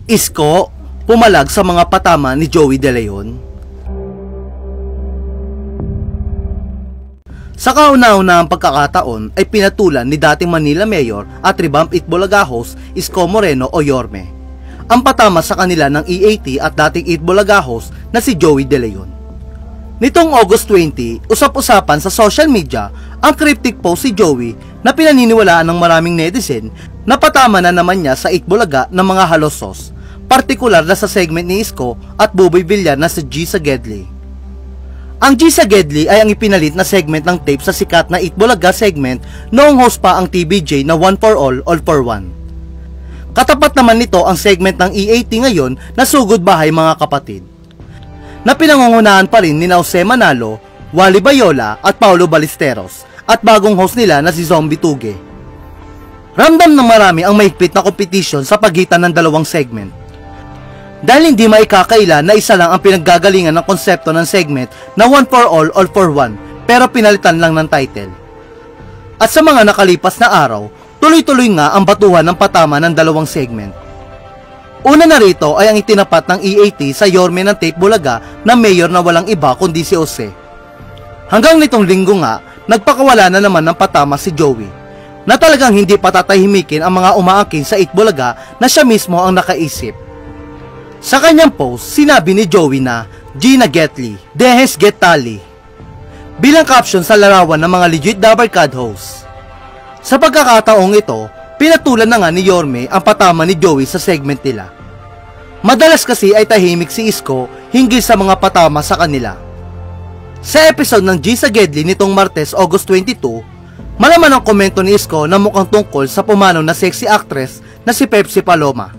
Isko pumalag sa mga patama ni Joey De Leon. Sa kauna-unahang pagkakataon ay pinatulan ni dating Manila Mayor at Revamp Itbulaga host Isko Moreno o Yorme ang patama sa kanila ng EAT at dating Itbulaga host na si Joey De Leon. Nitong August 20, usap-usapan sa social media ang cryptic post si Joey na pinaniniwalaan ng maraming netizen na patama na naman niya sa Itbulaga ng mga halosos, partikular na sa segment ni Isko at Buboy Villar na sa G Sagedli. Ang G Sagedli ay ang ipinalit na segment ng tape sa sikat na Itbulaga segment noong host pa ang TVJ na One for All for One. Katapat naman nito ang segment ng EAT ngayon na Sugod Bahay Mga Kapatid, na pinangungunahan pa rin ni Jose Manalo, Wally Bayola at Paulo Ballesteros at bagong host nila na si Zombie Tuge. Ramdam ng marami ang mahigpit na competition sa pagitan ng dalawang segment. Dahil hindi maikakaila na isa lang ang pinaggagalingan ng konsepto ng segment na One for All for One pero pinalitan lang ng title. At sa mga nakalipas na araw, tuloy-tuloy nga ang batuhan ng patama ng dalawang segment. Una na rito ay ang itinapat ng EAT sa Yorme ng Tape Bulaga na mayor na walang iba kundi si Jose. Hanggang nitong linggo nga, nagpakawala na naman ng patama si Joey, na talagang hindi patatahimikin ang mga umaangkin sa Itbulaga na siya mismo ang nakaisip. Sa kanyang post, sinabi ni Joey na Gina Getly, Dehes Getali, bilang caption sa larawan ng mga legit Dabarcad hosts. Sa pagkakataong ito, pinatulan na nga ni Yorme ang patama ni Joey sa segment nila. Madalas kasi ay tahimik si Isko hinggil sa mga patama sa kanila. Sa episode ng G Sagedli nitong Martes, August 22, malaman ang komento ni Isko na mukhang tungkol sa pumanaw na sexy actress na si Pepsi Paloma.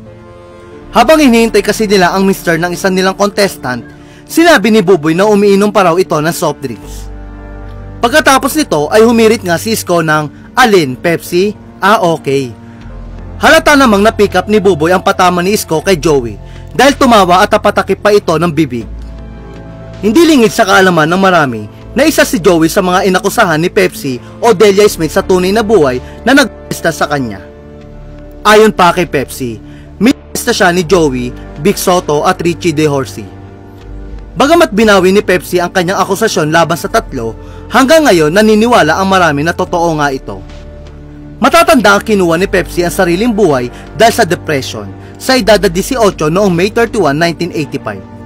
Habang hinihintay kasi nila ang mister ng isang nilang contestant, sinabi ni Buboy na umiinom pa raw ito ng soft drinks. Pagkatapos nito ay humirit nga si Isko ng, "Alin, Pepsi? Ah, okay." Halata namang na-pick up ni Buboy ang patama ni Isko kay Joey dahil tumawa at tapatakip pa ito ng bibig. Hindi lingid sa kaalaman ng marami na isa si Joey sa mga inakusahan ni Pepsi o Delia Smith sa tunay na buhay na nag-pesta sa kanya. Ayon pa kay Pepsi, minista siya ni Joey, Vic Soto at Richie De Horsey. Bagamat binawi ni Pepsi ang kanyang akusasyon laban sa tatlo, hanggang ngayon naniniwala ang marami na totoo nga ito. Matatanda ang kinuha ni Pepsi ang sariling buhay dahil sa depression sa edad na 18 noong May 31, 1985.